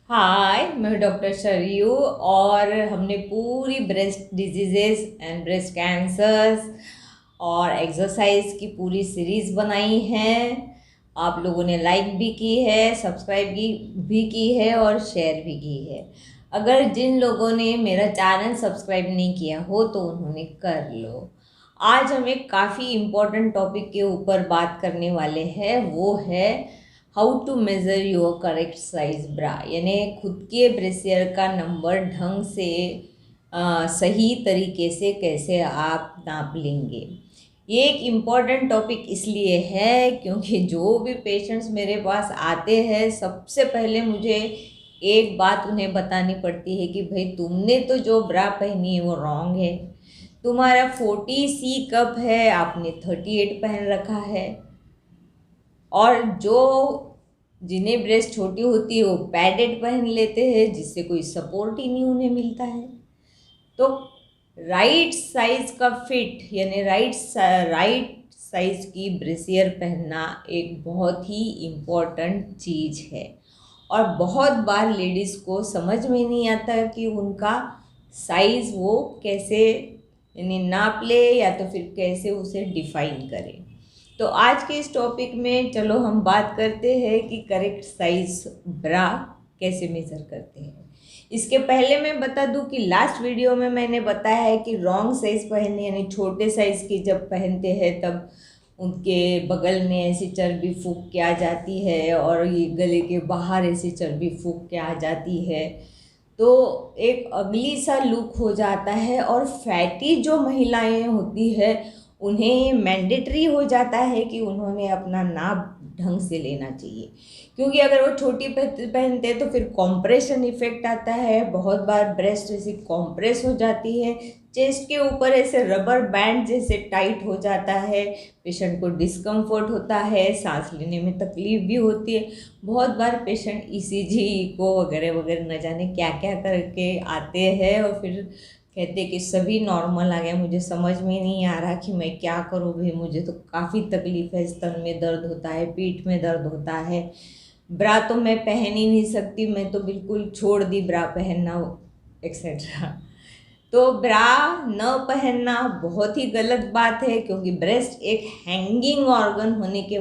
हाय, मैं डॉक्टर शरयू और हमने पूरी breast diseases and breast cancers और एक्सरसाइज की पूरी सीरीज़ बनाई है। आप लोगों ने लाइक भी की है, सब्सक्राइब भी की है और शेयर भी की है। अगर जिन लोगों ने मेरा चैनल सब्सक्राइब नहीं किया हो तो उन्होंने कर लो। आज हम एक काफ़ी इम्पोर्टेंट टॉपिक के ऊपर बात करने वाले हैं, वो है how to measure your correct size bra, यानी खुद के ब्रेसियर का नंबर ढंग से सही तरीके से कैसे आप नाप लेंगे। ये एक इम्पॉर्टेंट टॉपिक इसलिए है क्योंकि जो भी पेशेंट्स मेरे पास आते हैं सबसे पहले मुझे एक बात उन्हें बतानी पड़ती है कि भाई तुमने तो जो ब्रा पहनी है वो रॉन्ग है। तुम्हारा 40C कप है, आपने 38 पहन रखा है। और जो जिन्हें ब्रेस्ट छोटी होती है वो पैडेड पहन लेते हैं जिससे कोई सपोर्ट ही नहीं उन्हें मिलता है। तो राइट साइज का फिट यानी राइट साइज की ब्रेसियर पहनना एक बहुत ही इम्पोर्टेंट चीज़ है। और बहुत बार लेडीज़ को समझ में नहीं आता कि उनका साइज़ वो कैसे यानी नाप ले या तो फिर कैसे उसे डिफाइन करें। तो आज के इस टॉपिक में चलो हम बात करते हैं कि करेक्ट साइज ब्रा कैसे मेज़र करते हैं। इसके पहले मैं बता दूं कि लास्ट वीडियो में मैंने बताया है कि रॉन्ग साइज़ पहनने यानी छोटे साइज़ की जब पहनते हैं तब उनके बगल में ऐसी चर्बी फूंक के आ जाती है और ये गले के बाहर ऐसी चर्बी फूंक के आ जाती है, तो एक अगली सा लुक हो जाता है। और फैटी जो महिलाएं होती है उन्हें मैंडेटरी हो जाता है कि उन्होंने अपना नाप ढंग से लेना चाहिए, क्योंकि अगर वो छोटी पहनते तो फिर कॉम्प्रेशन इफेक्ट आता है। बहुत बार ब्रेस्ट ऐसी कॉम्प्रेस हो जाती है, चेस्ट के ऊपर ऐसे रबर बैंड जैसे टाइट हो जाता है, पेशेंट को डिस्कम्फर्ट होता है, सांस लेने में तकलीफ भी होती है। बहुत बार पेशेंट ईसीजी को वगैरह वगैरह न जाने क्या क्या करके आते हैं और फिर कहते कि सभी नॉर्मल आ गया, मुझे समझ में नहीं आ रहा कि मैं क्या करूँ भाई, मुझे तो काफ़ी तकलीफ है, स्तन में दर्द होता है, पीठ में दर्द होता है, ब्रा तो मैं पहन ही नहीं सकती, मैं तो बिल्कुल छोड़ दी ब्रा पहनना एक्सेट्रा। तो ब्रा न पहनना बहुत ही गलत बात है, क्योंकि ब्रेस्ट एक हैंगिंग ऑर्गन होने के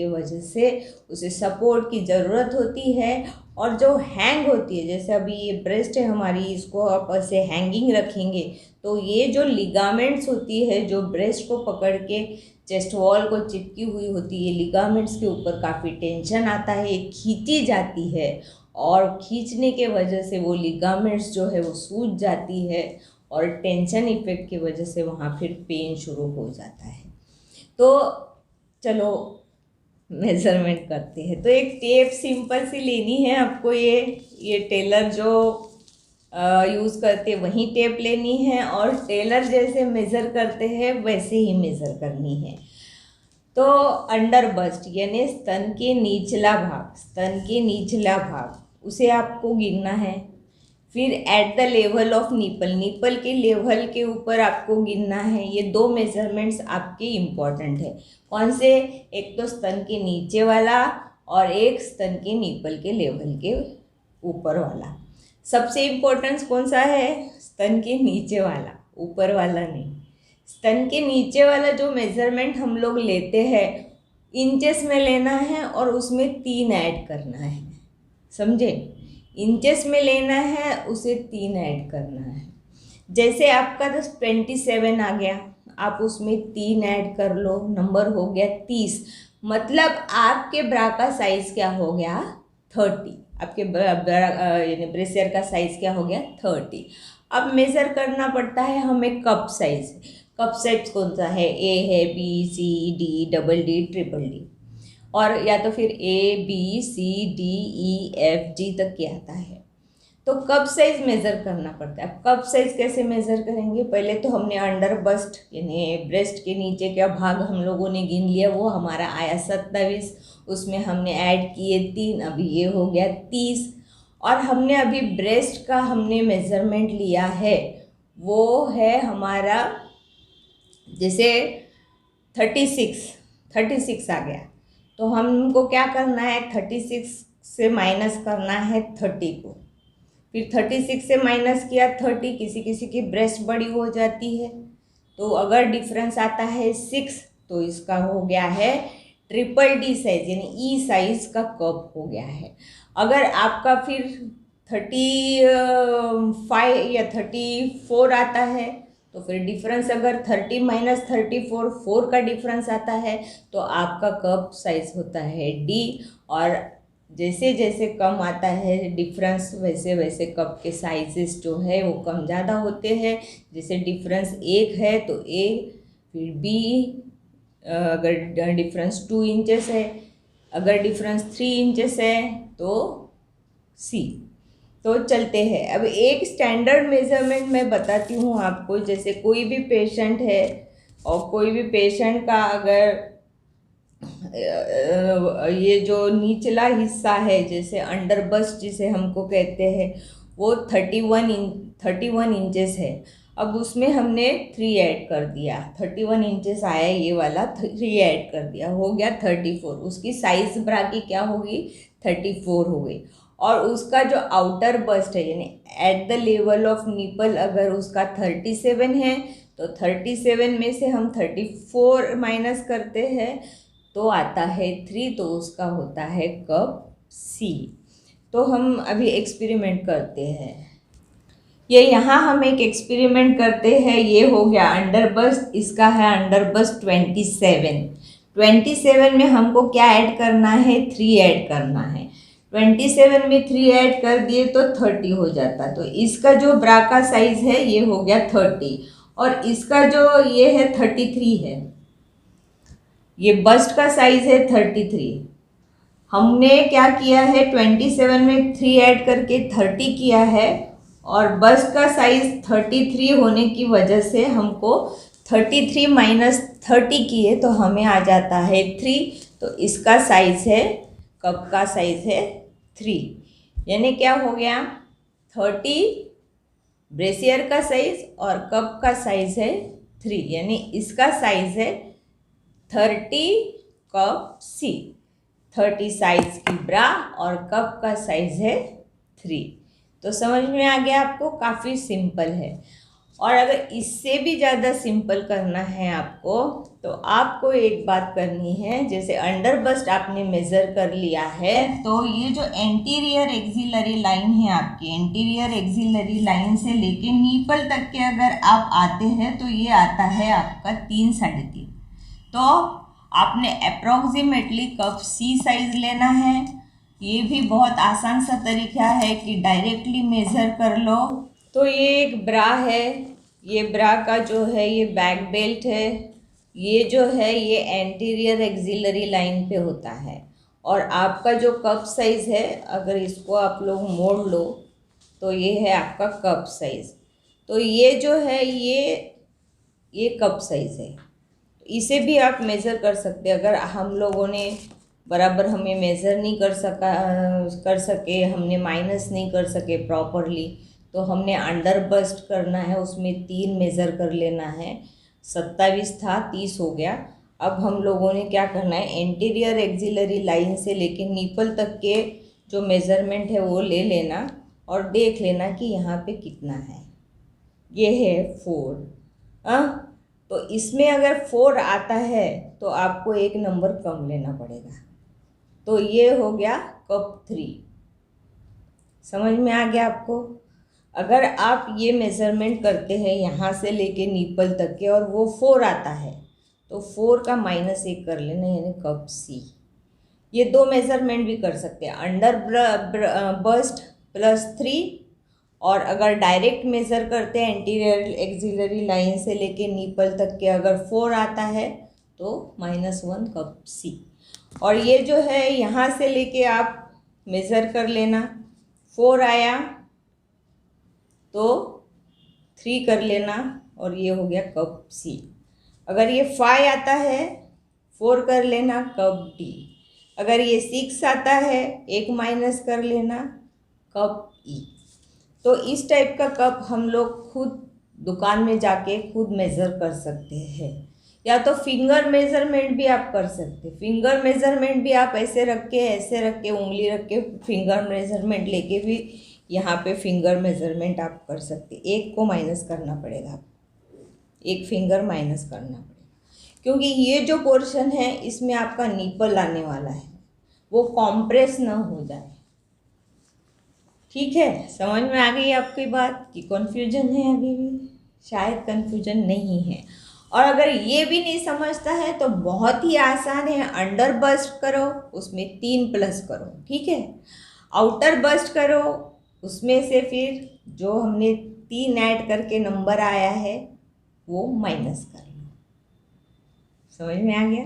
वजह से उसे सपोर्ट की ज़रूरत होती है। और जो हैंग होती है, जैसे अभी ये ब्रेस्ट है हमारी, इसको आप ऐसे हैंगिंग रखेंगे तो ये जो लिगामेंट्स होती है जो ब्रेस्ट को पकड़ के चेस्ट वॉल को चिपकी हुई होती है, लिगामेंट्स के ऊपर काफ़ी टेंशन आता है, ये खींची जाती है और खींचने के वजह से वो लिगामेंट्स जो है वो सूज जाती है और टेंशन इफेक्ट की वजह से वहाँ फिर पेन शुरू हो जाता है। तो चलो मेज़रमेंट करते हैं। तो एक टेप सिंपल सी लेनी है आपको, ये टेलर जो यूज़ करते हैं वही टेप लेनी है और टेलर जैसे मेज़र करते हैं वैसे ही मेज़र करनी है। तो अंडर बस्ट यानी स्तन के निचला भाग उसे आपको गिनना है। फिर at the level of nipple के लेवल के ऊपर आपको गिनना है। ये दो मेजरमेंट्स आपके इम्पॉर्टेंट है। कौन से? एक तो स्तन के नीचे वाला और एक स्तन के निपल के लेवल के ऊपर वाला। सबसे इम्पोर्टेंस कौन सा है? स्तन के नीचे वाला, ऊपर वाला नहीं। स्तन के नीचे वाला जो मेज़रमेंट हम लोग लेते हैं इंचेस में लेना है और उसमें 3 ऐड करना है, समझे? इंचेस में लेना है, उसे 3 ऐड करना है। जैसे आपका तो 27 आ गया, आप उसमें 3 ऐड कर लो, नंबर हो गया 30। मतलब आपके ब्रा का साइज़ क्या हो गया? 30। आपके यानी ब्रेसियर का साइज़ क्या हो गया? 30। अब मेज़र करना पड़ता है हमें कप साइज़। कप साइज कौन सा है? ए है, B, C, D, double D, triple D, और या तो फिर A, B, C, D, E, F, G तक की आता है। तो कप साइज मेज़र करना पड़ता है। अब कप साइज कैसे मेज़र करेंगे? पहले तो हमने अंडर बस्ट यानी ब्रेस्ट के नीचे का भाग हम लोगों ने गिन लिया, वो हमारा आया 27। उसमें हमने ऐड किए 3, अभी ये हो गया 30। और हमने अभी ब्रेस्ट का हमने मेज़रमेंट लिया है, वो है हमारा जैसे 36 आ गया। तो हमको क्या करना है? 36 से माइनस करना है 30 को, फिर 36 से माइनस किया 30, किसी किसी की ब्रेस्ट बड़ी हो जाती है, तो अगर डिफरेंस आता है 6 तो इसका हो गया है ट्रिपल डी साइज यानी ई साइज का कप हो गया है। अगर आपका फिर 35 या 34 आता है तो फिर डिफरेंस अगर 30 माइनस 34 4 का डिफरेंस आता है तो आपका कप साइज होता है डी। और जैसे जैसे कम आता है डिफरेंस वैसे वैसे कप के साइजेस जो है वो कम ज़्यादा होते हैं। जैसे डिफरेंस 1 है तो ए, फिर बी, अगर डिफरेंस 2 इंचेस है, अगर डिफरेंस 3 इंचेस है तो सी। तो चलते हैं अब एक स्टैंडर्ड मेज़रमेंट मैं बताती हूँ आपको। जैसे कोई भी पेशेंट है और कोई भी पेशेंट का अगर ये जो निचला हिस्सा है जैसे अंडर बस्ट जिसे हमको कहते हैं वो 31 इंचेस है। अब उसमें हमने 3 ऐड कर दिया, 31 इंचेस आया ये वाला, 3 ऐड कर दिया, हो गया 34। उसकी साइज ब्रा की क्या होगी 34 हो गई। और उसका जो आउटर बस्ट है यानी at the level of nipple अगर उसका 37 है तो 37 में से हम 34 माइनस करते हैं तो आता है 3, तो उसका होता है कप सी। तो हम अभी एक्सपेरिमेंट करते हैं। ये यहाँ हम एक एक्सपेरिमेंट करते हैं। ये हो गया अंडर बस्ट, इसका है अंडर बस्ट 27 में हमको क्या ऐड करना है 3 ऐड करना है। 27 में 3 ऐड कर दिए तो 30 हो जाता। तो इसका जो ब्रा का साइज है ये हो गया 30 और इसका जो ये है 33 है। ये बस्ट का साइज है 33। हमने क्या किया है 27 में 3 ऐड करके 30 किया है और बस्ट का साइज 33 होने की वजह से हमको 33 माइनस 30 किए तो हमें आ जाता है 3। तो इसका साइज है, कप का साइज है 3। यानी क्या हो गया 30 ब्रेसियर का साइज और कप का साइज है 3, यानी इसका साइज है 30 कप सी। 30 साइज की ब्रा और कप का साइज है 3। तो समझ में आ गया आपको, काफ़ी सिंपल है। और अगर इससे भी ज़्यादा सिंपल करना है आपको तो आपको एक बात करनी है। जैसे अंडर बस्ट आपने मेज़र कर लिया है तो ये जो एंटीरियर एक्सिलरी लाइन है आपकी, एंटीरियर एक्सिलरी लाइन से लेके नीपल तक के अगर आप आते हैं तो ये आता है आपका 3 साढ़े 3। तो आपने अप्रॉक्सीमेटली कप सी साइज लेना है। ये भी बहुत आसान सा तरीका है कि डायरेक्टली मेज़र कर लो। तो ये एक ब्रा है, ये ब्रा का जो है ये बैक बेल्ट है, ये जो है ये एंटीरियर एक्सिलरी लाइन पे होता है। और आपका जो कप साइज़ है अगर इसको आप लोग मोड़ लो तो ये है आपका कप साइज़। तो ये जो है ये कप साइज़ है, इसे भी आप मेज़र कर सकते हैं। अगर हम लोगों ने बराबर हमें मेज़र नहीं कर सके, हमने माइनस नहीं कर सके प्रॉपरली, तो हमने अंडर बस्ट करना है, उसमें 3 मेज़र कर लेना है। 27 था 30 हो गया। अब हम लोगों ने क्या करना है एंटीरियर एक्सिलरी लाइन से लेके निपल तक के जो मेज़रमेंट है वो ले लेना और देख लेना कि यहाँ पे कितना है। ये है 4। तो इसमें अगर 4 आता है तो आपको एक नंबर कम लेना पड़ेगा। तो ये हो गया कप 3। समझ में आ गया आपको। अगर आप ये मेज़रमेंट करते हैं यहाँ से लेके नीपल तक के और वो 4 आता है तो 4 का -1 कर लेना, यानी कप सी। ये 2 मेज़रमेंट भी कर सकते हैं, अंडर बस्ट +3, और अगर डायरेक्ट मेज़र करते हैं एंटीरियर एक्सिलरी लाइन से लेके नीपल तक के अगर 4 आता है तो -1 कप सी। और ये जो है यहाँ से लेके आप मेज़र कर लेना, 4 आया तो 3 कर लेना और ये हो गया कप सी। अगर ये 5 आता है 4 कर लेना कप डी। अगर ये 6 आता है 1 माइनस कर लेना कप ई। तो इस टाइप का कप हम लोग खुद दुकान में जाके खुद मेज़र कर सकते हैं। या तो फिंगर मेजरमेंट भी आप कर सकते। फिंगर मेजरमेंट भी आप ऐसे रख के उंगली रख के फिंगर मेजरमेंट लेके भी यहाँ पे फिंगर मेजरमेंट आप कर सकते। एक को माइनस करना पड़ेगा, एक फिंगर माइनस करना पड़ेगा, क्योंकि ये जो पोर्शन है इसमें आपका निपल आने वाला है, वो कॉम्प्रेस ना हो जाए। ठीक है, समझ में आ गई आपकी बात कि कन्फ्यूजन है? अभी भी शायद कन्फ्यूजन नहीं है। और अगर ये भी नहीं समझता है तो बहुत ही आसान है, अंडर बस्ट करो, उसमें 3 प्लस करो। ठीक है, आउटर बस्ट करो, उसमें से फिर जो हमने 3 ऐड करके नंबर आया है वो माइनस कर लो। समझ में आ गया?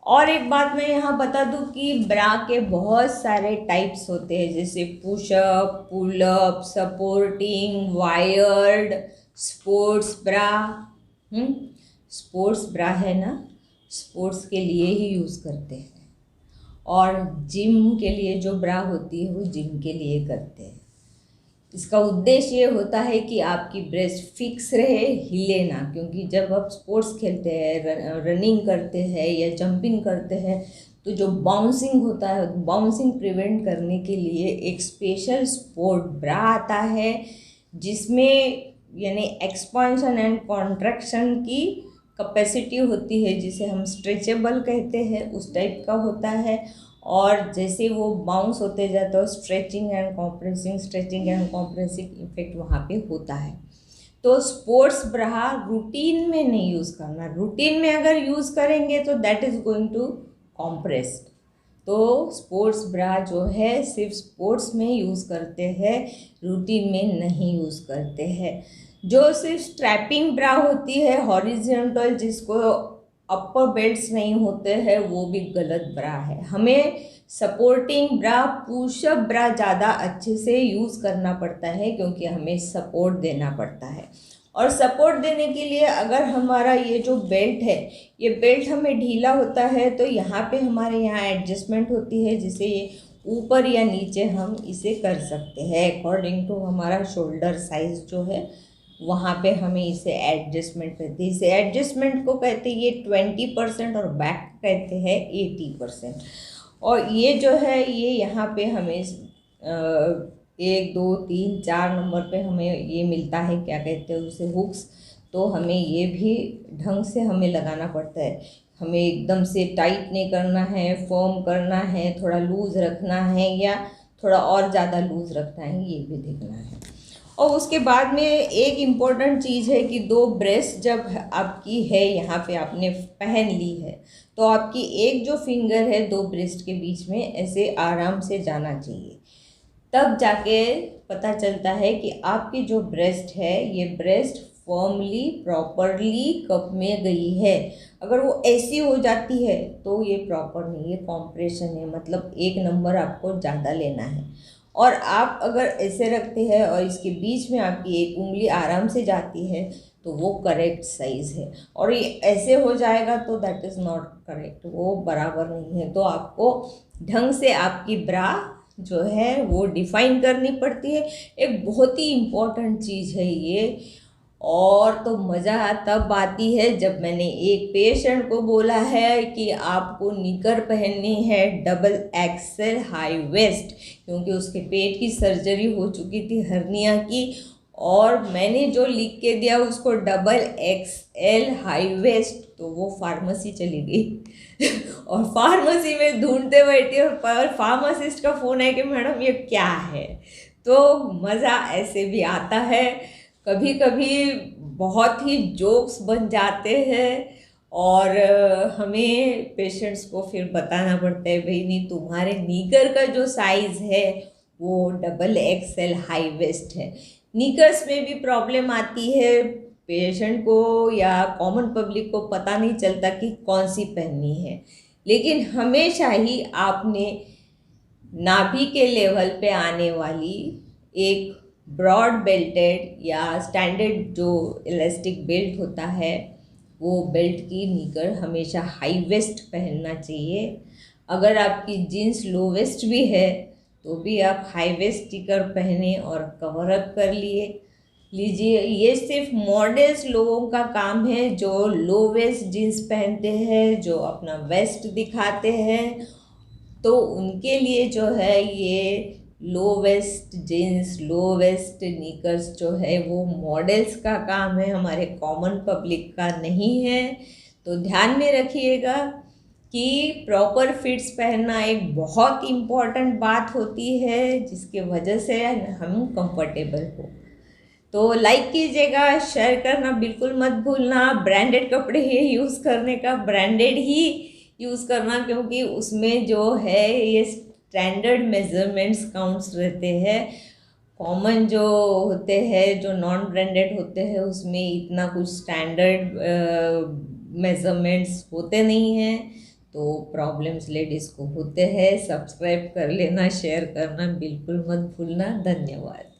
और एक बात मैं यहाँ बता दूँ कि ब्रा के बहुत सारे टाइप्स होते हैं, जैसे push up, pull up, supporting, wired, sports bra. Sports bra है ना, स्पोर्ट्स के लिए ही यूज़ करते हैं, और जिम के लिए जो ब्रा होती है वो जिम के लिए करते हैं। इसका उद्देश्य ये होता है कि आपकी ब्रेस्ट फिक्स रहे, हिले ना, क्योंकि जब आप स्पोर्ट्स खेलते हैं, रनिंग करते हैं या जंपिंग करते हैं, तो जो बाउंसिंग होता है, बाउंसिंग प्रिवेंट करने के लिए एक स्पेशल स्पोर्ट ब्रा आता है, जिसमें यानी एक्सपांशन एंड कॉन्ट्रैक्शन की कैपेसिटी होती है, जिसे हम स्ट्रेचेबल कहते हैं, उस टाइप का होता है। और जैसे वो बाउंस होते जाते हो, स्ट्रेचिंग एंड कॉम्प्रेसिंग इफेक्ट वहाँ पे होता है। तो स्पोर्ट्स ब्रा रूटीन में नहीं यूज़ करना। रूटीन में अगर यूज़ करेंगे तो that is going to compressed. तो स्पोर्ट्स ब्रा जो है सिर्फ स्पोर्ट्स में यूज़ करते हैं, रूटीन में नहीं यूज़ करते हैं। जो सिर्फ स्ट्रैपिंग ब्रा होती है हॉरिजॉन्टल, जिसको अपर बेल्ट्स नहीं होते हैं, वो भी गलत ब्रा है। हमें सपोर्टिंग ब्रा, पुशअप ब्रा ज़्यादा अच्छे से यूज़ करना पड़ता है, क्योंकि हमें सपोर्ट देना पड़ता है। और सपोर्ट देने के लिए अगर हमारा ये जो बेल्ट है, ये बेल्ट हमें ढीला होता है, तो यहाँ पे हमारे यहाँ एडजस्टमेंट होती है, जिसे ये ऊपर या नीचे हम इसे कर सकते हैं अकॉर्डिंग टू हमारा शोल्डर साइज़ जो है, वहाँ पे हमें इसे एडजस्टमेंट कहते हैं। इसे एडजस्टमेंट को कहते हैं ये 20% और बैक कहते हैं 80%। और ये जो है ये यहाँ पे हमें 1 2 3 4 नंबर पे हमें ये मिलता है, क्या कहते हैं उसे, हुक्स। तो हमें ये भी ढंग से हमें लगाना पड़ता है। हमें एकदम से टाइट नहीं करना है, फर्म करना है, थोड़ा लूज़ रखना है या थोड़ा और ज़्यादा लूज़ रखना है, ये भी देखना है। और उसके बाद में एक इम्पॉर्टेंट चीज़ है कि 2 ब्रेस्ट जब आपकी है, यहाँ पे आपने पहन ली है, तो आपकी एक जो फिंगर है 2 ब्रेस्ट के बीच में ऐसे आराम से जाना चाहिए, तब जाके पता चलता है कि आपकी जो ब्रेस्ट है ये ब्रेस्ट फर्मली प्रॉपरली कप में गई है। अगर वो ऐसी हो जाती है तो ये प्रॉपर नहीं, ये कॉम्प्रेशन है, मतलब 1 नंबर आपको ज़्यादा लेना है। और आप अगर ऐसे रखते हैं और इसके बीच में आपकी एक उंगली आराम से जाती है तो वो करेक्ट साइज़ है। और ये ऐसे हो जाएगा तो दैट इज़ नॉट करेक्ट, वो बराबर नहीं है। तो आपको ढंग से आपकी ब्रा जो है वो डिफाइन करनी पड़ती है। एक बहुत ही इम्पोर्टेंट चीज़ है ये। और तो मज़ा तब आती है जब मैंने एक पेशेंट को बोला है कि आपको निकर पहननी है डबल एक्सेल हाई वेस्ट, क्योंकि उसके पेट की सर्जरी हो चुकी थी हर्निया की, और मैंने जो लिख के दिया उसको डबल एक्सएल हाई वेस्ट, तो वो फार्मेसी चली गई और फार्मेसी में ढूंढते बैठी और फार्मासिस्ट का फ़ोन है कि मैडम ये क्या है। तो मज़ा ऐसे भी आता है, कभी कभी बहुत ही जोक्स बन जाते हैं, और हमें पेशेंट्स को फिर बताना पड़ता है, भाई नहीं तुम्हारे नीकर का जो साइज़ है वो डबल एक्सएल हाई वेस्ट है। नीकर्स में भी प्रॉब्लम आती है, पेशेंट को या कॉमन पब्लिक को पता नहीं चलता कि कौन सी पहननी है, लेकिन हमेशा ही आपने नाभि के लेवल पे आने वाली एक ब्रॉड बेल्टेड या स्टैंडर्ड जो इलास्टिक बेल्ट होता है, वो बेल्ट की निकर हमेशा हाई वेस्ट पहनना चाहिए। अगर आपकी जीन्स लो वेस्ट भी है तो भी आप हाई वेस्ट निकर पहने और कवर अप कर लिए, लीजिए, ये सिर्फ मॉडल्स लोगों का काम है जो लो वेस्ट जीन्स पहनते हैं, जो अपना वेस्ट दिखाते हैं, तो उनके लिए जो है ये low waist jeans, low waist knickers जो है वो मॉडल्स का काम है, हमारे कॉमन पब्लिक का नहीं है। तो ध्यान में रखिएगा कि प्रॉपर फिट्स पहनना एक बहुत इम्पॉर्टेंट बात होती है, जिसके वजह से हम कंफर्टेबल हो। तो लाइक कीजिएगा, शेयर करना बिल्कुल मत भूलना। ब्रांडेड कपड़े ही यूज़ करने का, ब्रांडेड ही यूज़ करना, क्योंकि उसमें जो है ये स्टैंडर्ड मेजरमेंट्स काउंट्स रहते हैं। कॉमन जो होते हैं, जो नॉन ब्रांडेड होते हैं, उसमें इतना कुछ स्टैंडर्ड मेजरमेंट्स होते नहीं हैं, तो प्रॉब्लम्स लेडीज़ को होते हैं। सब्सक्राइब कर लेना, शेयर करना बिल्कुल मत भूलना। धन्यवाद।